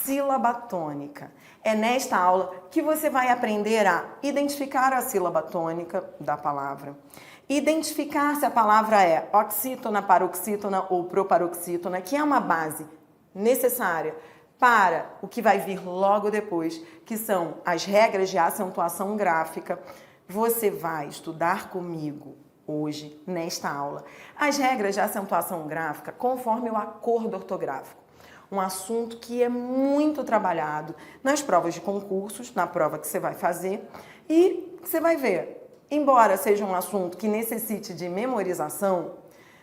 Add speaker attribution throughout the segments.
Speaker 1: sílaba tônica. É nesta aula que você vai aprender a identificar a sílaba tônica da palavra, identificar se a palavra é oxítona, paroxítona ou proparoxítona, que é uma base necessária para o que vai vir logo depois, que são as regras de acentuação gráfica. Você vai estudar comigo hoje, nesta aula, as regras de acentuação gráfica conforme o acordo ortográfico. Um assunto que é muito trabalhado nas provas de concursos, na prova que você vai fazer, e você vai ver, embora seja um assunto que necessite de memorização,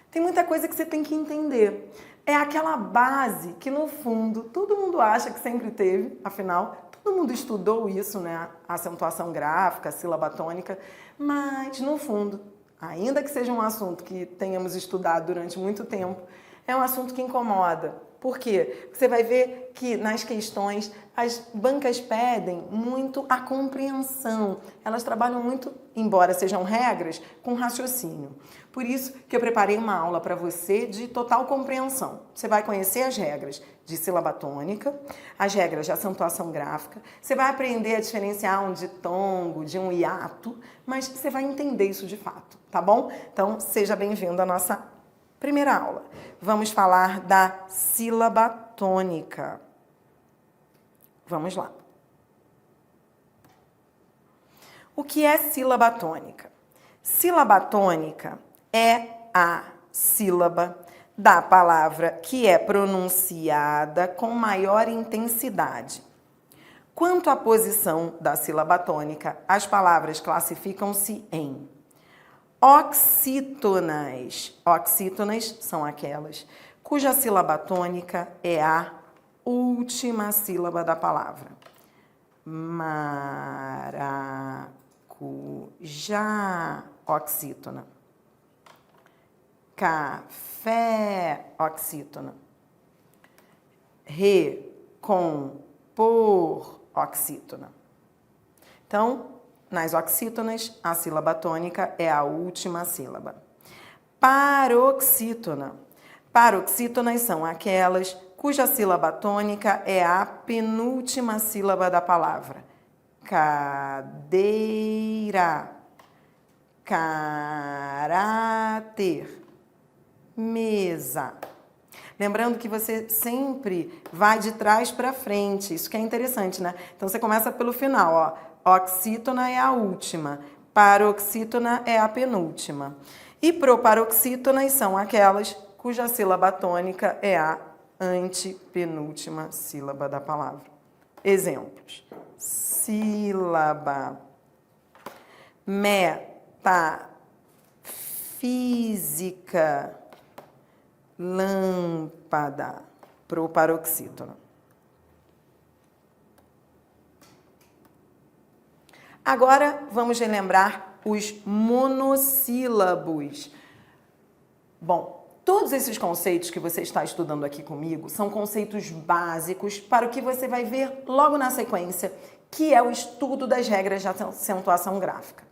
Speaker 1: tem muita coisa que você tem que entender. É aquela base que, no fundo, todo mundo acha que sempre teve, afinal, todo mundo estudou isso, né? A acentuação gráfica, a sílaba tônica, mas, no fundo, ainda que seja um assunto que tenhamos estudado durante muito tempo, é um assunto que incomoda. Por quê? Você vai ver que nas questões as bancas pedem muito a compreensão. Elas trabalham muito, embora sejam regras, com raciocínio. Por isso que eu preparei uma aula para você de total compreensão. Você vai conhecer as regras de sílaba tônica, as regras de acentuação gráfica, você vai aprender a diferenciar um ditongo de um hiato, mas você vai entender isso de fato, tá bom? Então, seja bem-vindo à nossa primeira aula. Vamos falar da sílaba tônica. Vamos lá. O que é sílaba tônica? Sílaba tônica é a sílaba da palavra que é pronunciada com maior intensidade. Quanto à posição da sílaba tônica, as palavras classificam-se em oxítonas. Oxítonas são aquelas cuja sílaba tônica é a última sílaba da palavra. Maracujá, oxítona. Café, oxítona. Recompor, oxítona. Então, nas oxítonas, a sílaba tônica é a última sílaba. Paroxítona. Paroxítonas são aquelas cuja sílaba tônica é a penúltima sílaba da palavra. Cadeira, caráter, mesa. Lembrando que você sempre vai de trás para frente, isso que é interessante, né? Então, você começa pelo final, ó. Oxítona é a última, paroxítona é a penúltima. E proparoxítonas são aquelas cuja sílaba tônica é a antepenúltima sílaba da palavra. Exemplos. Sílaba. Metafísica. Lâmpada. Proparoxítona. Agora, vamos relembrar os monossílabos. Bom, todos esses conceitos que você está estudando aqui comigo são conceitos básicos para o que você vai ver logo na sequência, que é o estudo das regras de acentuação gráfica.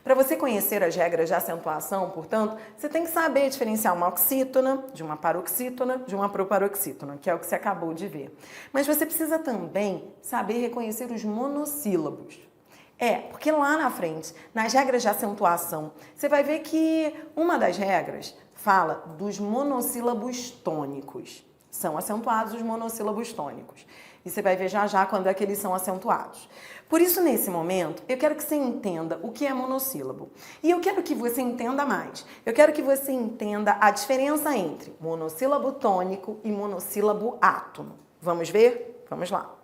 Speaker 1: Para você conhecer as regras de acentuação, portanto, você tem que saber diferenciar uma oxítona de uma paroxítona de uma proparoxítona, que é o que você acabou de ver. Mas você precisa também saber reconhecer os monossílabos. Porque lá na frente, nas regras de acentuação, você vai ver que uma das regras fala dos monossílabos tônicos. São acentuados os monossílabos tônicos. E você vai ver já já quando é que eles são acentuados. Por isso, nesse momento, eu quero que você entenda o que é monossílabo. E eu quero que você entenda mais. Eu quero que você entenda a diferença entre monossílabo tônico e monossílabo átono. Vamos ver? Vamos lá.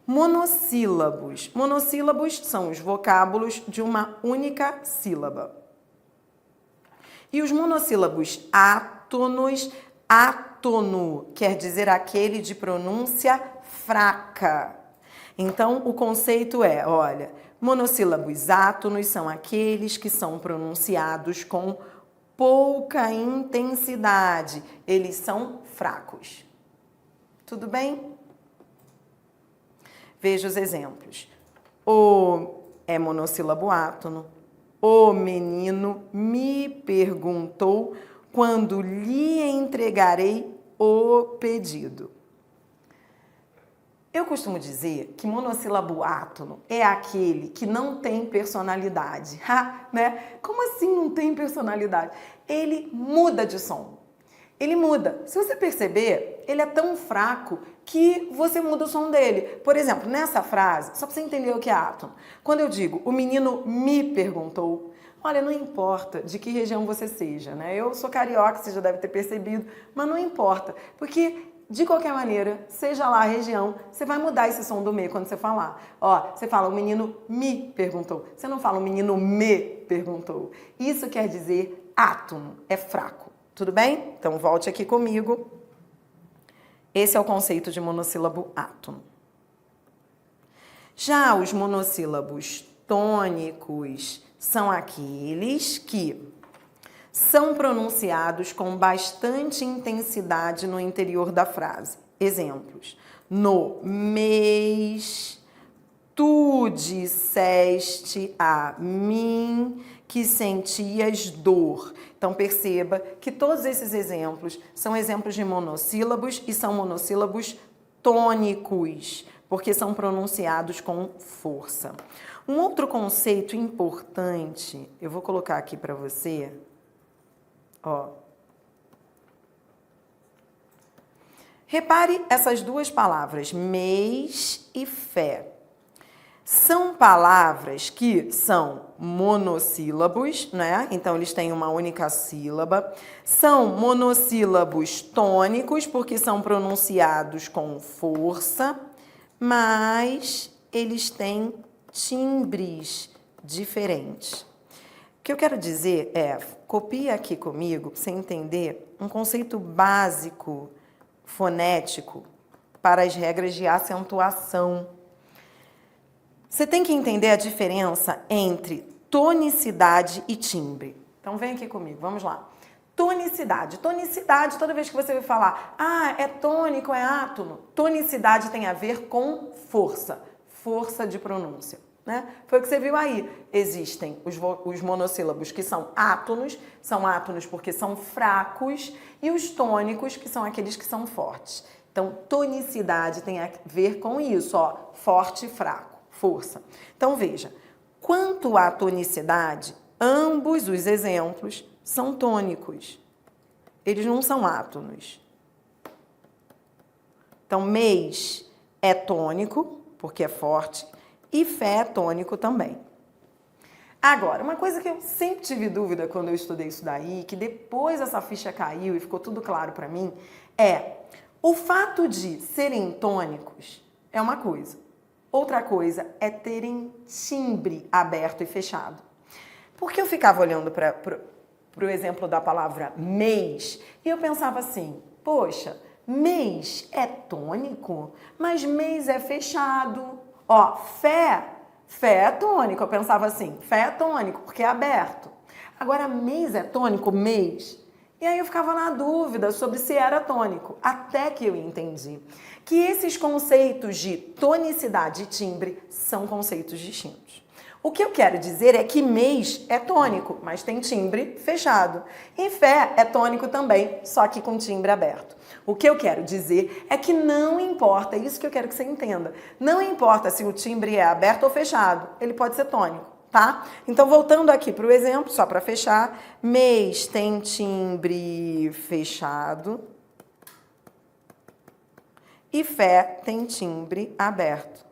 Speaker 1: Monossílabos. Monossílabos são os vocábulos de uma única sílaba. E os monossílabos átonos, átono quer dizer aquele de pronúncia fraca. Então, o conceito é, olha, monossílabos átonos são aqueles que são pronunciados com pouca intensidade. Eles são fracos. Tudo bem? Veja os exemplos. O é monossílabo átono. O menino me perguntou quando lhe entregarei o pedido. Eu costumo dizer que monossílabo átono é aquele que não tem personalidade, né? Como assim não tem personalidade? Ele muda de som. Ele muda. Se você perceber, ele é tão fraco que você muda o som dele. Por exemplo, nessa frase, só para você entender o que é átono. Quando eu digo, o menino me perguntou, olha, não importa de que região você seja, né? Eu sou carioca, você já deve ter percebido, mas não importa, porque de qualquer maneira, seja lá a região, você vai mudar esse som do me quando você falar. Ó, você fala, o menino me perguntou. Você não fala, o menino me perguntou. Isso quer dizer átono, é fraco. Tudo bem? Então, volte aqui comigo. Esse é o conceito de monossílabo átono. Já os monossílabos tônicos são aqueles que são pronunciados com bastante intensidade no interior da frase. Exemplos. No mês, tu disseste a mim que sentias dor. Então, perceba que todos esses exemplos são exemplos de monossílabos e são monossílabos tônicos, porque são pronunciados com força. Um outro conceito importante, eu vou colocar aqui para você, ó. Repare essas duas palavras, mês e fé. São palavras que são monossílabos, né? Então, eles têm uma única sílaba. São monossílabos tônicos, porque são pronunciados com força, mas eles têm timbres diferentes. O que eu quero dizer é, copia aqui comigo, para você entender um conceito básico fonético para as regras de acentuação. Você tem que entender a diferença entre tonicidade e timbre. Então, vem aqui comigo, vamos lá. Tonicidade. Tonicidade, toda vez que você vai falar, é tônico, é átono. Tonicidade tem a ver com força, força de pronúncia, né? Foi o que você viu aí. Existem os monossílabos que são átonos porque são fracos, e os tônicos, que são aqueles que são fortes. Então, tonicidade tem a ver com isso, ó, forte e fraco. Força. Então, veja, quanto à tonicidade, ambos os exemplos são tônicos. Eles não são átonos. Então, mês é tônico, porque é forte, e fé é tônico também. Agora, uma coisa que eu sempre tive dúvida quando eu estudei isso daí, que depois essa ficha caiu e ficou tudo claro para mim, é o fato de serem tônicos é uma coisa. Outra coisa é terem timbre aberto e fechado. Porque eu ficava olhando para o exemplo da palavra mês e eu pensava assim, poxa, mês é tônico, mas mês é fechado. Ó, fé é tônico. Eu pensava assim, fé é tônico porque é aberto. Agora, mês é tônico, mês. E aí eu ficava na dúvida sobre se era tônico, até que eu entendi que esses conceitos de tonicidade e timbre são conceitos distintos. O que eu quero dizer é que mês é tônico, mas tem timbre fechado. E fé é tônico também, só que com timbre aberto. O que eu quero dizer é que não importa, é isso que eu quero que você entenda, não importa se o timbre é aberto ou fechado, ele pode ser tônico. Tá? Então, voltando aqui para o exemplo, só para fechar, mês tem timbre fechado e fé tem timbre aberto.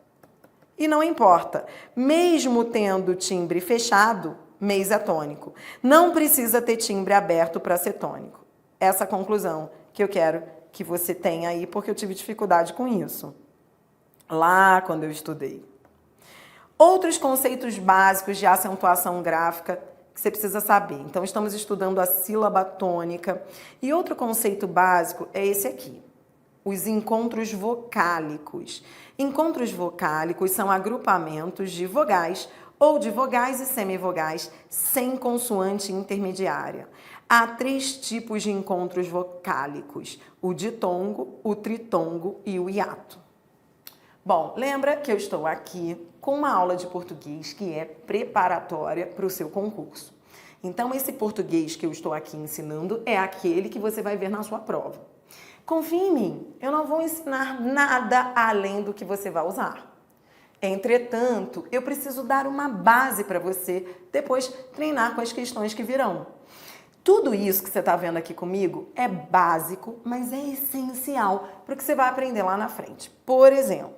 Speaker 1: E não importa, mesmo tendo timbre fechado, mês é tônico. Não precisa ter timbre aberto para ser tônico. Essa é a conclusão que eu quero que você tenha aí, porque eu tive dificuldade com isso lá quando eu estudei. Outros conceitos básicos de acentuação gráfica que você precisa saber. Então, estamos estudando a sílaba tônica. E outro conceito básico é esse aqui, os encontros vocálicos. Encontros vocálicos são agrupamentos de vogais ou de vogais e semivogais sem consoante intermediária. Há 3 tipos de encontros vocálicos, o ditongo, o tritongo e o hiato. Bom, lembra que eu estou aqui com uma aula de português que é preparatória para o seu concurso. Então, esse português que eu estou aqui ensinando é aquele que você vai ver na sua prova. Confie em mim, eu não vou ensinar nada além do que você vai usar. Entretanto, eu preciso dar uma base para você depois treinar com as questões que virão. Tudo isso que você está vendo aqui comigo é básico, mas é essencial para o que você vai aprender lá na frente. Por exemplo,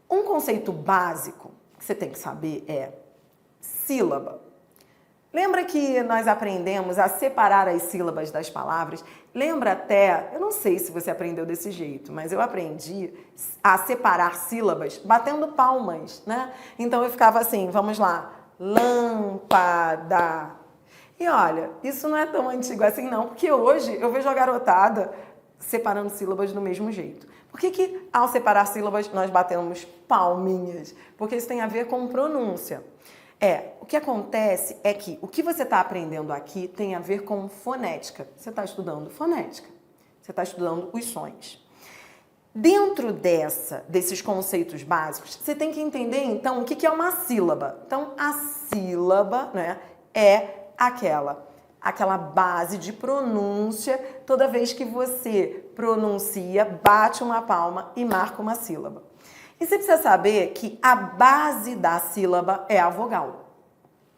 Speaker 1: um conceito básico que você tem que saber é sílaba. Lembra que nós aprendemos a separar as sílabas das palavras? Lembra até, eu não sei se você aprendeu desse jeito, mas eu aprendi a separar sílabas batendo palmas, né? Então eu ficava assim, vamos lá, lâmpada. E olha, isso não é tão antigo assim não, porque hoje eu vejo a garotada separando sílabas do mesmo jeito. Por que ao separar sílabas nós batemos palminhas? Porque isso tem a ver com pronúncia. O que acontece é que o que você está aprendendo aqui tem a ver com fonética. Você está estudando fonética, você está estudando os sons. Dentro desses conceitos básicos, você tem que entender, então, o que é uma sílaba. Então, a sílaba, né, é aquela base de pronúncia. Toda vez que você pronuncia, bate uma palma e marca uma sílaba. E você precisa saber que a base da sílaba é a vogal.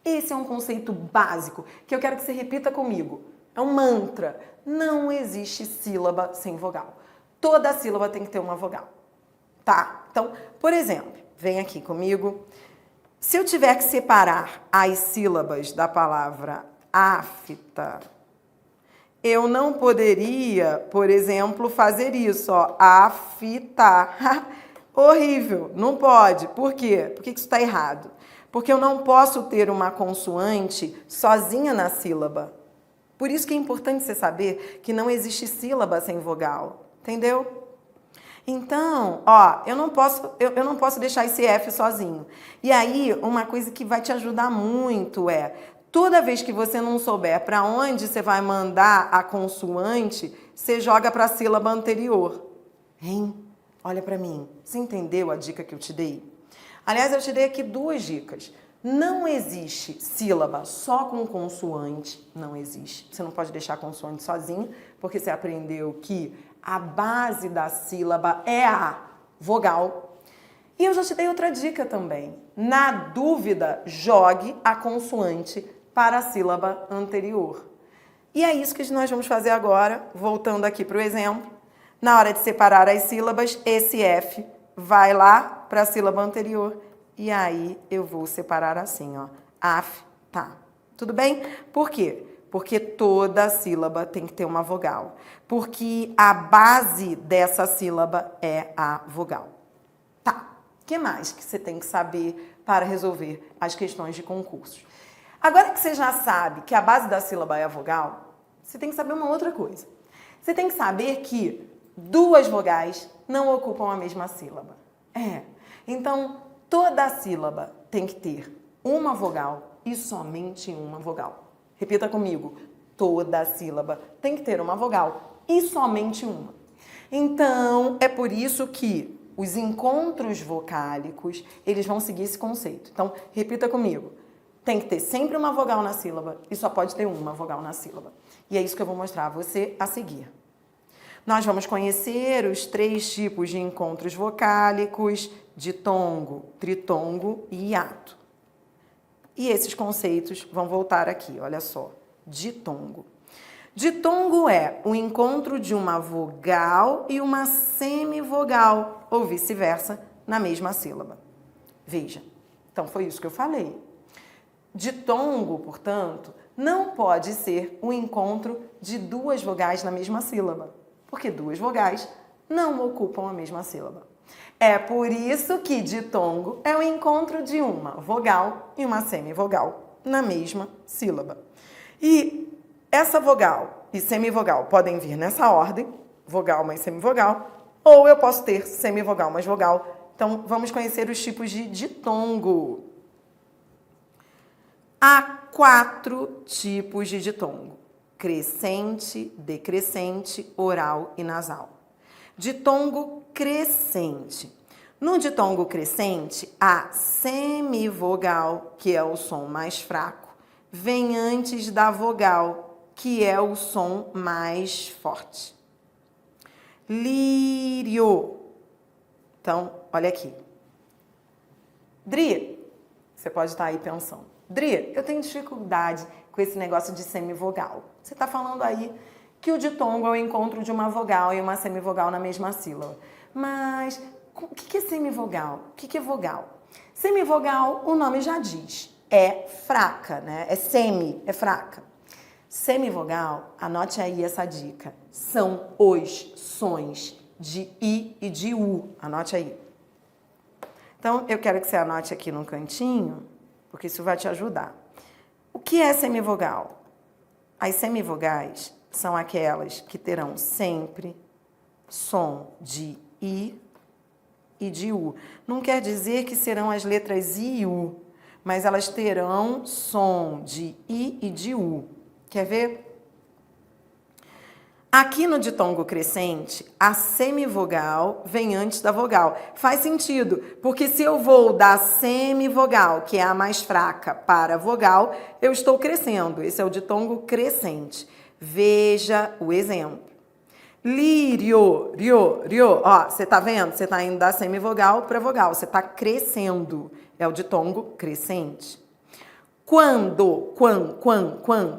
Speaker 1: Esse é um conceito básico que eu quero que você repita comigo. É um mantra. Não existe sílaba sem vogal. Toda sílaba tem que ter uma vogal. Tá? Então, por exemplo, vem aqui comigo. Se eu tiver que separar as sílabas da palavra afta, eu não poderia, por exemplo, fazer isso, ó, afta. Horrível, não pode. Por quê? Por que isso está errado? Porque eu não posso ter uma consoante sozinha na sílaba. Por isso que é importante você saber que não existe sílaba sem vogal. Entendeu? Então, ó, eu não posso deixar esse F sozinho. E aí, uma coisa que vai te ajudar muito é, toda vez que você não souber para onde você vai mandar a consoante, você joga para a sílaba anterior. Hein? Olha para mim, você entendeu a dica que eu te dei? Aliás, eu te dei aqui 2 dicas. Não existe sílaba só com consoante, não existe. Você não pode deixar a consoante sozinho, porque você aprendeu que a base da sílaba é a vogal. E eu já te dei outra dica também. Na dúvida, jogue a consoante para a sílaba anterior. E é isso que nós vamos fazer agora, voltando aqui para o exemplo. Na hora de separar as sílabas, esse F vai lá para a sílaba anterior. E aí eu vou separar assim, ó. Af, tá. Tudo bem? Por quê? Porque toda sílaba tem que ter uma vogal. Porque a base dessa sílaba é a vogal. Tá. O que mais que você tem que saber para resolver as questões de concursos? Agora que você já sabe que a base da sílaba é a vogal, você tem que saber uma outra coisa. Você tem que saber que 2 vogais não ocupam a mesma sílaba. Então, toda sílaba tem que ter uma vogal e somente uma vogal. Repita comigo. Toda sílaba tem que ter uma vogal e somente uma. Então, é por isso que os encontros vocálicos, eles vão seguir esse conceito. Então, repita comigo. Tem que ter sempre uma vogal na sílaba e só pode ter uma vogal na sílaba. E é isso que eu vou mostrar a você a seguir. Nós vamos conhecer os 3 tipos de encontros vocálicos, ditongo, tritongo e hiato. E esses conceitos vão voltar aqui, olha só. Ditongo. Ditongo é o encontro de uma vogal e uma semivogal, ou vice-versa, na mesma sílaba. Veja, então foi isso que eu falei. Ditongo, portanto, não pode ser o encontro de 2 vogais na mesma sílaba. Porque 2 vogais não ocupam a mesma sílaba. É por isso que ditongo é o encontro de uma vogal e uma semivogal na mesma sílaba. E essa vogal e semivogal podem vir nessa ordem, vogal mais semivogal, ou eu posso ter semivogal mais vogal. Então, vamos conhecer os tipos de ditongo. Há 4 tipos de ditongo. Crescente, decrescente, oral e nasal. Ditongo crescente. No ditongo crescente, a semivogal, que é o som mais fraco, vem antes da vogal, que é o som mais forte. Lírio. Então, olha aqui. Dri, você pode estar aí pensando. Dri, eu tenho dificuldade com esse negócio de semivogal. Você está falando aí que o ditongo é o encontro de uma vogal e uma semivogal na mesma sílaba. Mas o que é semivogal? O que é vogal? Semivogal, o nome já diz, é fraca, né? É semi, é fraca. Semivogal, anote aí essa dica, são os sons de I e de U. Anote aí. Então, eu quero que você anote aqui no cantinho, porque isso vai te ajudar. O que é semivogal? As semivogais são aquelas que terão sempre som de I e de U. Não quer dizer que serão as letras I e U, mas elas terão som de I e de U. Quer ver? Aqui no ditongo crescente, a semivogal vem antes da vogal. Faz sentido, porque se eu vou da semivogal, que é a mais fraca, para a vogal, eu estou crescendo. Esse é o ditongo crescente. Veja o exemplo. Lírio, rio, rio. Ó, você tá vendo? Você tá indo da semivogal para a vogal. Você tá crescendo. É o ditongo crescente. Quando,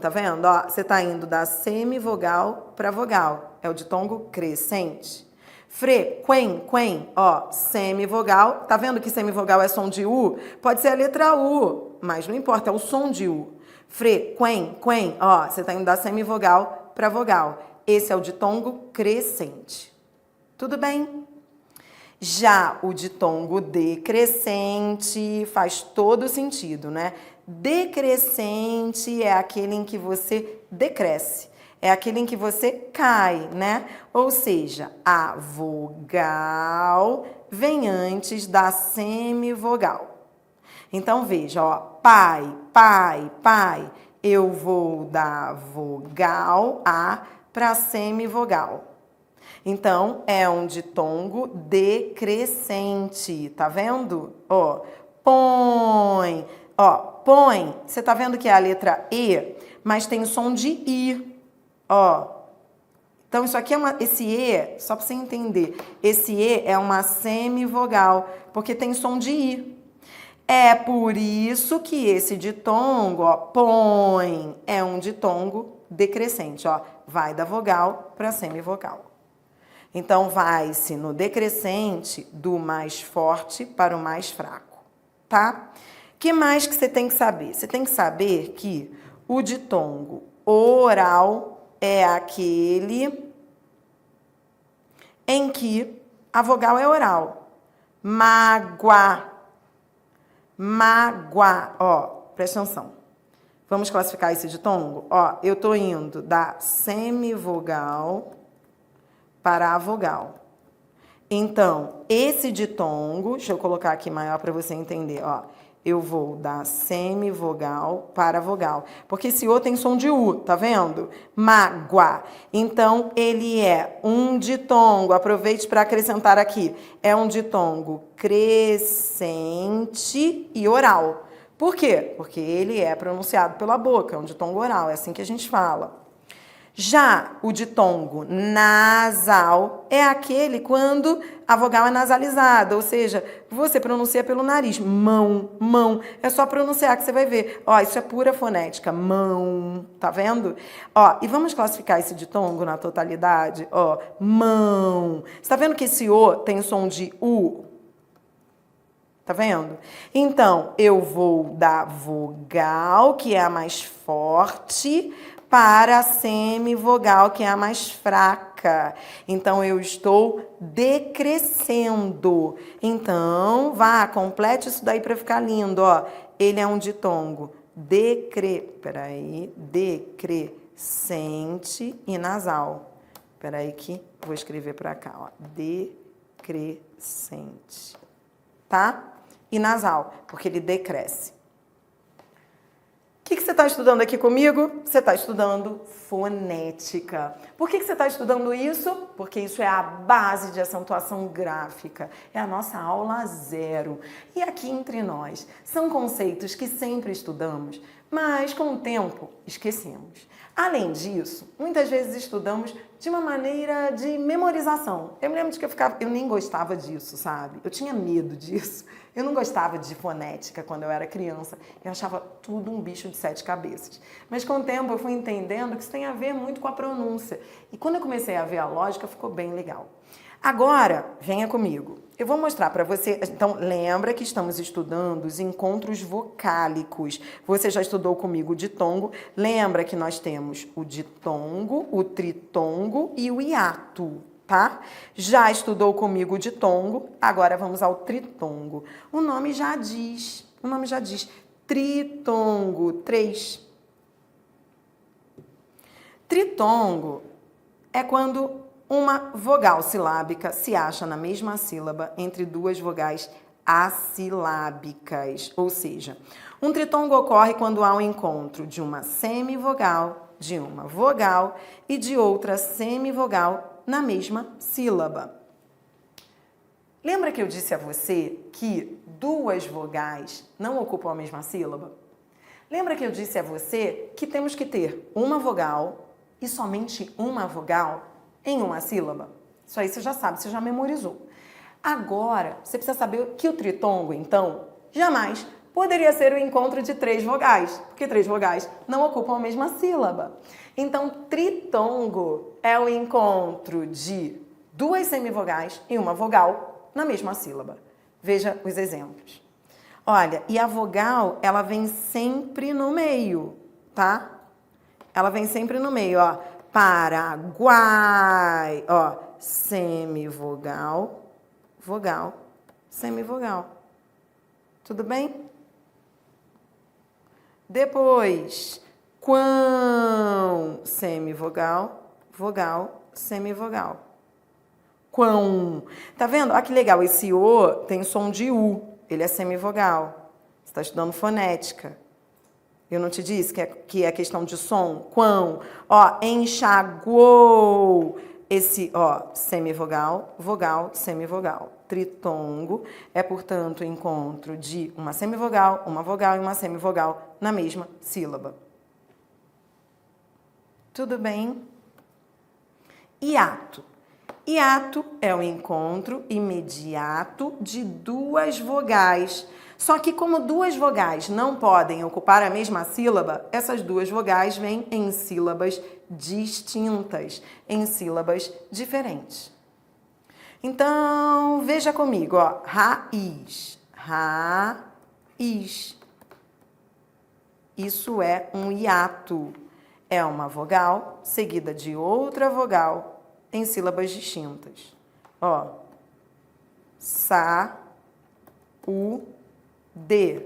Speaker 1: tá vendo? Ó, você tá indo da semivogal para vogal. É o ditongo crescente. Quen, ó, semivogal. Tá vendo que semivogal é som de U? Pode ser a letra U, mas não importa, é o som de U. Quen, ó, você tá indo da semivogal para vogal. Esse é o ditongo crescente. Tudo bem? Já o ditongo decrescente faz todo sentido, né? Decrescente é aquele em que você decresce, é aquele em que você cai, né? Ou seja, a vogal vem antes da semivogal. Então, veja, ó, pai, eu vou da vogal A para a semivogal. Então, é um ditongo decrescente, tá vendo? Ó, põe. Ó, põe, você tá vendo que é a letra E, mas tem som de I. Ó. Então, isso aqui é esse E, só para você entender, esse E é uma semivogal, porque tem som de I. É por isso que esse ditongo, ó, põe, é um ditongo decrescente, ó. Vai da vogal para a semivogal. Então, vai-se no decrescente do mais forte para o mais fraco, tá? O que mais que você tem que saber? Você tem que saber que o ditongo oral é aquele em que a vogal é oral. Mágoa, ó, presta atenção. Vamos classificar esse ditongo? Ó, eu tô indo da semivogal para a vogal. Então, esse ditongo, deixa eu colocar aqui maior para você entender, ó. Eu vou da semivogal para a vogal. Porque esse O tem som de U, tá vendo? Mágoa. Então, ele é um ditongo, aproveite para acrescentar aqui, é um ditongo crescente e oral. Por quê? Porque ele é pronunciado pela boca, é um ditongo oral, é assim que a gente fala. Já o ditongo nasal é aquele quando a vogal é nasalizada, ou seja, você pronuncia pelo nariz. Mão. É só pronunciar que você vai ver. Ó, isso é pura fonética. Mão. Tá vendo? Ó, e vamos classificar esse ditongo na totalidade? Ó, mão. Você tá vendo que esse O tem som de U? Tá vendo? Então, eu vou da vogal, que é a mais forte, para a semivogal, que é a mais fraca. Então, eu estou decrescendo. Então, vá, complete isso daí para ficar lindo, ó. Ele é um ditongo decrescente e nasal. Peraí que vou escrever para cá, ó. Decrescente. Tá? E nasal, porque ele decresce. O que você está estudando aqui comigo? Você está estudando fonética. Por que você está estudando isso? Porque isso é a base de acentuação gráfica. É a nossa aula 0. E aqui entre nós, são conceitos que sempre estudamos, Mas, com o tempo, esquecemos. Além disso, muitas vezes estudamos de uma maneira de memorização. Eu me lembro de que eu nem gostava disso, sabe? Eu tinha medo disso. Eu não gostava de fonética quando eu era criança. Eu achava tudo um bicho de 7 cabeças. Mas com o tempo eu fui entendendo que isso tem a ver muito com a pronúncia. E quando eu comecei a ver a lógica, ficou bem legal. Agora, venha comigo. Eu vou mostrar para você. Então, lembra que estamos estudando os encontros vocálicos. Você já estudou comigo o ditongo. Lembra que nós temos o ditongo, o tritongo e o hiato, tá? Já estudou comigo o ditongo, agora vamos ao tritongo. O nome já diz, tritongo, 3. Tritongo é quando uma vogal silábica se acha na mesma sílaba entre duas vogais assilábicas, ou seja, um tritongo ocorre quando há um encontro de uma semivogal, de uma vogal e de outra semivogal na mesma sílaba. Lembra que eu disse a você que duas vogais não ocupam a mesma sílaba? Lembra que eu disse a você que temos que ter uma vogal e somente uma vogal em uma sílaba? Isso aí você já sabe, você já memorizou. Agora, você precisa saber que o tritongo, então, jamais poderia ser o encontro de 3 vogais, porque 3 vogais não ocupam a mesma sílaba. Então, tritongo é o encontro de 2 semivogais e uma vogal na mesma sílaba. Veja os exemplos. Olha, e a vogal, ela vem sempre no meio, tá? Ela vem sempre no meio, ó. Paraguai, ó, semivogal, vogal, semivogal. Tudo bem? Depois, quão, semivogal, vogal, semivogal. Quão. Tá vendo? Olha que legal, esse O tem som de U, ele é semivogal. Você está estudando fonética. Eu não te disse que é questão de som? Quão? Ó, enxaguou. Esse, ó, semivogal, vogal, semivogal. Tritongo é, portanto, o encontro de uma semivogal, uma vogal e uma semivogal na mesma sílaba. Tudo bem? Hiato. Hiato é o encontro imediato de duas vogais. Só que como duas vogais não podem ocupar a mesma sílaba, essas duas vogais vêm em sílabas distintas, em sílabas diferentes. Então, veja comigo, ó, raiz, raiz. Isso é um hiato. É uma vogal seguida de outra vogal em sílabas distintas. Ó, sa, u, D,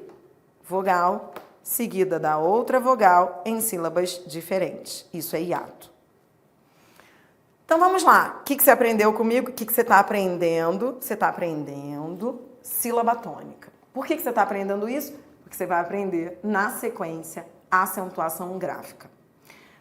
Speaker 1: vogal, seguida da outra vogal em sílabas diferentes. Isso é hiato. Então, vamos lá. O que você aprendeu comigo? O que você está aprendendo? Você está aprendendo sílaba tônica. Por que você está aprendendo isso? Porque você vai aprender, na sequência, acentuação gráfica.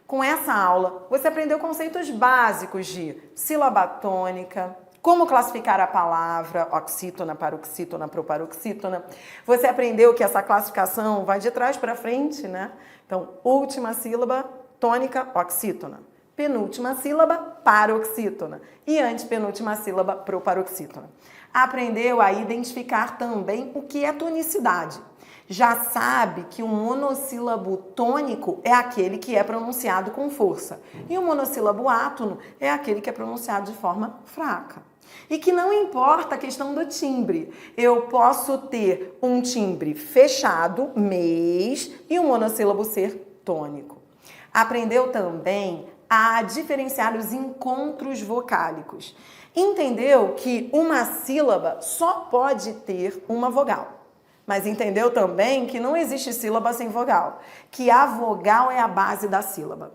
Speaker 1: Com essa aula, você aprendeu conceitos básicos de sílaba tônica, como classificar a palavra oxítona, paroxítona, proparoxítona. Você aprendeu que essa classificação vai de trás para frente, né? Então, última sílaba, tônica, oxítona. Penúltima sílaba, paroxítona. E antepenúltima sílaba, proparoxítona. Aprendeu a identificar também o que é tonicidade. Já sabe que um monossílabo tônico é aquele que é pronunciado com força. E o monossílabo átono é aquele que é pronunciado de forma fraca. E que não importa a questão do timbre. Eu posso ter um timbre fechado, mês, e um monossílabo ser tônico. Aprendeu também a diferenciar os encontros vocálicos. Entendeu que uma sílaba só pode ter uma vogal. Mas entendeu também que não existe sílaba sem vogal, que a vogal é a base da sílaba.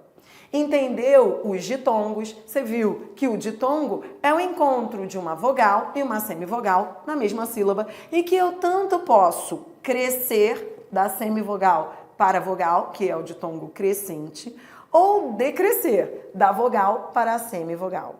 Speaker 1: Entendeu os ditongos? Você viu que o ditongo é o encontro de uma vogal e uma semivogal na mesma sílaba e que eu tanto posso crescer da semivogal para a vogal, que é o ditongo crescente, ou decrescer da vogal para a semivogal.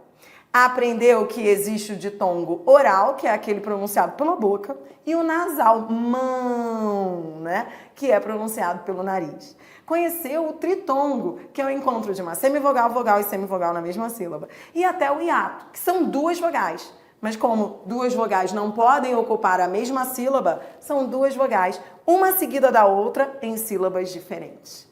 Speaker 1: Aprendeu que existe o ditongo oral, que é aquele pronunciado pela boca, e o nasal, mão, né? Que é pronunciado pelo nariz. Conheceu o tritongo, que é o encontro de uma semivogal, vogal e semivogal na mesma sílaba. E até o hiato, que são duas vogais. Mas como duas vogais não podem ocupar a mesma sílaba, são duas vogais, uma seguida da outra em sílabas diferentes.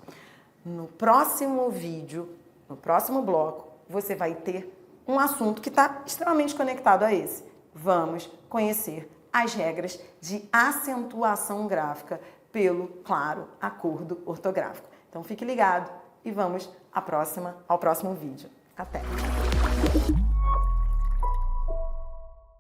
Speaker 1: No próximo vídeo, no próximo bloco, você vai ter um assunto que está extremamente conectado a esse. Vamos conhecer as regras de acentuação gráfica pelo, claro, acordo ortográfico. Então fique ligado e vamos ao próximo vídeo. Até!